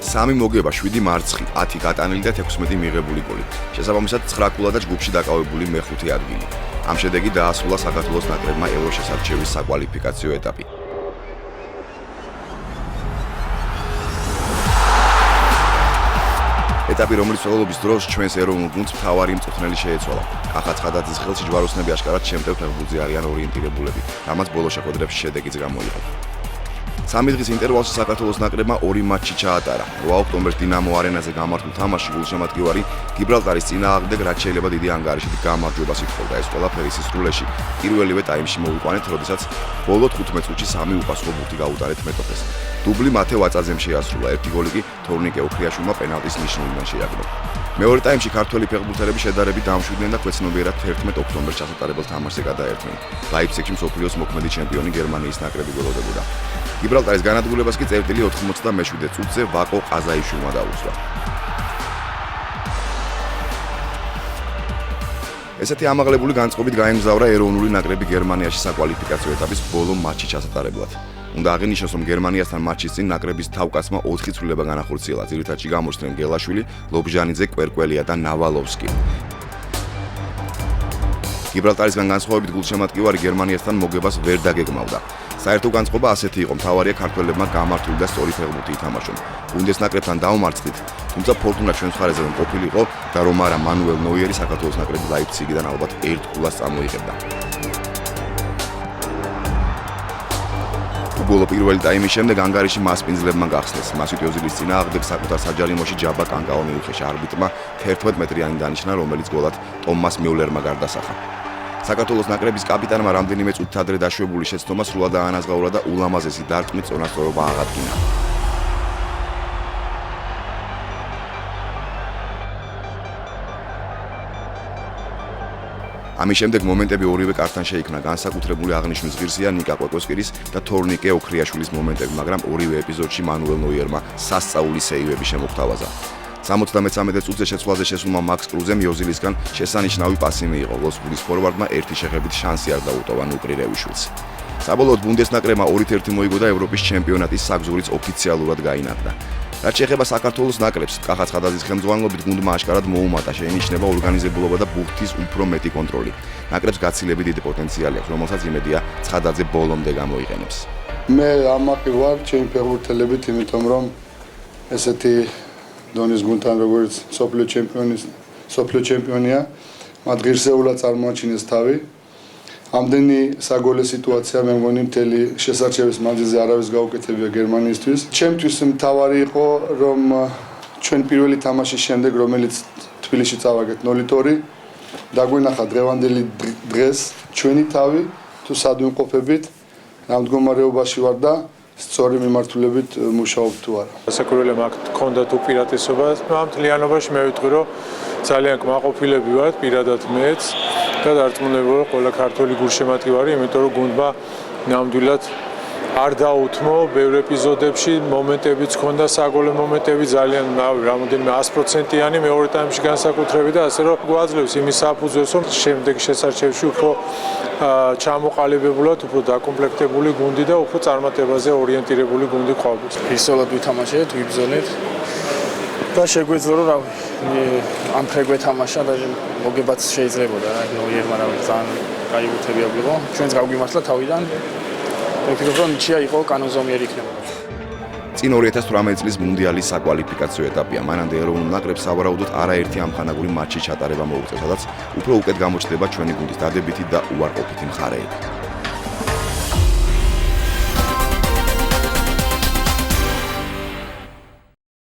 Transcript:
3 მოგება, 7 მარცხი, 10 გატანილი და 16 მიღებული გოლი. შესაბამისად 9 ქულა და ჯგუფში დაკავებული მე-5 ადგილი. ამ შედეგი დაასრულა საქართველოს ნაკრებმა ევროშესარჩევის საკვალიფიკაციო ეტაპი. ეტაპი, რომლის მსვლელობის დროს ჩვენს ეროვნულ გუნდს მთავარი მწვრთნელი შეეცვალა. კახა ცხადაძის ხელში ჯვაროსნები აშკარად შემტევ ფეხბურთზე არიან ორიენტირებულები, რამაც ბოლო შეხვედრებში შედეგიც გამოიღო. 3 დღის ინტერვალში საქართველოს ნაკრებმა 2 მატჩი ჩაატარა. 8 ოქტომბერს დინამო არენაზე გამართულ თამაშში გულშემატკივარი გიბრალტარის წინააღმდეგ რაც შეიძლება დიდი ანგარიშით გამარჯვებას ითხოვდა. ეს ყველაფერი სისრულეში პირველივე ტაიმში მოვიყვანეთ, როდესაც ბოლო 15 წუთში 3 უპასუხო ბურთი გაუტარეთ მეტოქეს. დუბლი მათე ვაწაძემ შეასრულა, ერთი გოლი კი თორნიკე ოქრიაშვილმა პენალტის ნიშნულიდან შეაგდო. მეორე ტაიმში ქართველი ფეხბურთელები შედარებით დამშვიდნენ და ქვეცნობიერად 11 ოქტომბერს ჩასატარებელ თამაშზე გადაერთნენ. ლაიფციგში მსოფლიოს მოქმედი ჩემპიონი გერმანიის ნაკრები გველოდებოდა. გიბრალტარის განადგურებას კი წერტილი 97 წუთზე ვაკო ყაზაიშვილმა დაუსვა. ესეთი ამაღლებული განწყობით გაემგზავრა ეროვნული ნაკრები გერმანიაში საკვალიფიკაციო ეტაპის ბოლო მატჩი ჩასატარებლად. უნდა აღინიშნოს, რომ გერმანიასთან მატჩის წინ ნაკრების თავკაცმა 4 ცვლილება განახორციელა. ძირითადში გამოსცდნენ გელაშვილი, ლობჟანიძე, კვერკველია და ნავალოვსკი. გიბრალტარისგან განსხვავებით გულშემატკივარი გერმანიასთან მოგებას ვერ დაგეგმავდა. საერთო განწყობა ასეთი იყო, მთავარია ქართველებმა გამართული და სწორი ფეხბურთი ითამაშონ. გუნდეს ნაკრებთან დაუმარცხდით, თუმცა ფორტუნა ჩვენს მხარეზე რომ ყოფილიყო და რომ არა მანუელ ნოიერი საქართველოს ნაკრები ლაიფციგიდან ალბათ 1 ქულას წამოიღებდა. ბოლო პირველი ტაიმის შემდეგ ანგარიში მასპინძლებმა გახსნეს. მასვით ოზილის წინააღმდეგ საკუთარ საჯარიმოში ჯაბა კანკაო მიუხეშა არბიტრმა 11 მეტრიანი დანიშნა, რომელიც გოლად ტომას მიულერმა გარდასახა. საქართველოს ნაკრების კაპიტანმა რამდენიმე წუთით ადრე დაშვებული შეცდომა სრულად დაანაზღაურა და ულამაზესი დარტყმით წონასწორობა აღადგინა. ამის შემდეგ მომენტები ორივე კარტთან შეიქმნა. განსაკუთრებული აღნიშვნის ღირსია ნიკა კვეკოსკირის და თორნიკე ოქრიაშვილის მომენტები, მაგრამ ორივე ეპიზოდში მანუელ ნოიერმა სასწაული სეივები შემოგთავაზა. 73 წუთზე შეცვლაზე შესულმა მაქს კრუზემ იოზილისგან შესანიშნავი პასი მიიღო. ლოსკურის ფორვარდმა ერთი შეხებით შანსი არ დაუტოვა ნუკრირევიშვილს. საბოლოოდ ბუნდეს ნაკრებმა 2-1 მოიგო და ევროპის ჩემპიონატის საგზურიც ოფიციალურად გაინარდა. რაც შეეხება საქართველოს ნაკრებს, კახა ცხადაძის ხელმძღვანელობით გუნდმა აშკარად მოუმატა, შეინიშნება ორგანიზებულობა და ბურთის უფრო მეტი კონტროლი. ნაკრებს გაცილებით დიდი პოტენციალი აქვს, რომელსაც იმედია ცხადაძე ბოლომდე გამოიყენებს. მე ამაყი ვარ ჩემი ფეხბურთელებით, იმიტომ რომ ესეთი დონის გუნდთან როგორც სოფლიო ჩემპიონია, მათ ღირსეულად წარმოაჩინეს თავი. ამდენი საგოლე სიტუაცია მე მგონი მთელი შესარჩევის მანძილზე არავის გაუკეთებია გერმანიისთვის. ჩემთვის მთავარი იყო, რომ ჩვენ პირველი თამაშის შემდეგ, რომელიც თბილისში წავაგეთ 0-2, დაგვინახა დღევანდელი დღეს ჩვენი თავი, თუ სად ვიმყოფებით, რა მდგომარეობაში ვარ და სწორი მიმართულებით მუშაობ თუ არა. საკურველებმა ჰქონდათ უპირატესობა ამ მთლიანობაში, მე ვიტყვი, რომ ძალიან კმაყოფილები ვართ, პირადად მეც და დარწმუნებული ვარ ყველა ქართველი გულშემატკივარი, იმიტომ რომ გუნდმა ნამდვილად არ დაუთმო ბევრ ეპიზოდებში, მომენტებიც ჰქონდა, საგოლე მომენტები ძალიან რამოდენიმე 100%-იანი მეორე ტაიმში განსაკუთრებით და ასე რომ გვაძლევს იმის საფუძველს, რომ შემდეგ შესარჩევში უფრო ჩამოყალიბებულად, უფრო დაკომპლექტებული გუნდი და უფრო წარმატებაზე ორიენტირებული გუნდი გყავდეს. ისწავლად ვითამაშეთ, ვიბრძოლეთ და შეგვეძლო რომ რავი, ამ ფრეგვე თამაშა და მოგებაც შეიძლებოდა რა, ნოიერმა რავი, ძალიან კაი უთები აღვიღო. ჩვენც გავგვიმართლა თავიდან. ვფიქრობ რომ ნიჩია იყო კანონზომიერი იქნებოდა. წინ 2018 წლის მუნდიალის საკვალიფიკაციო ეტაპია. მანამდე ეროვნულ ნაკრებს სავარაუდოდ არაერთი ამხანაგური მატჩი ჩატარება მოუწევს, სადაც უფრო უკეთ გამოჩნდება ჩვენი გუნდის დადებითი და უარყოფითი მხარეები.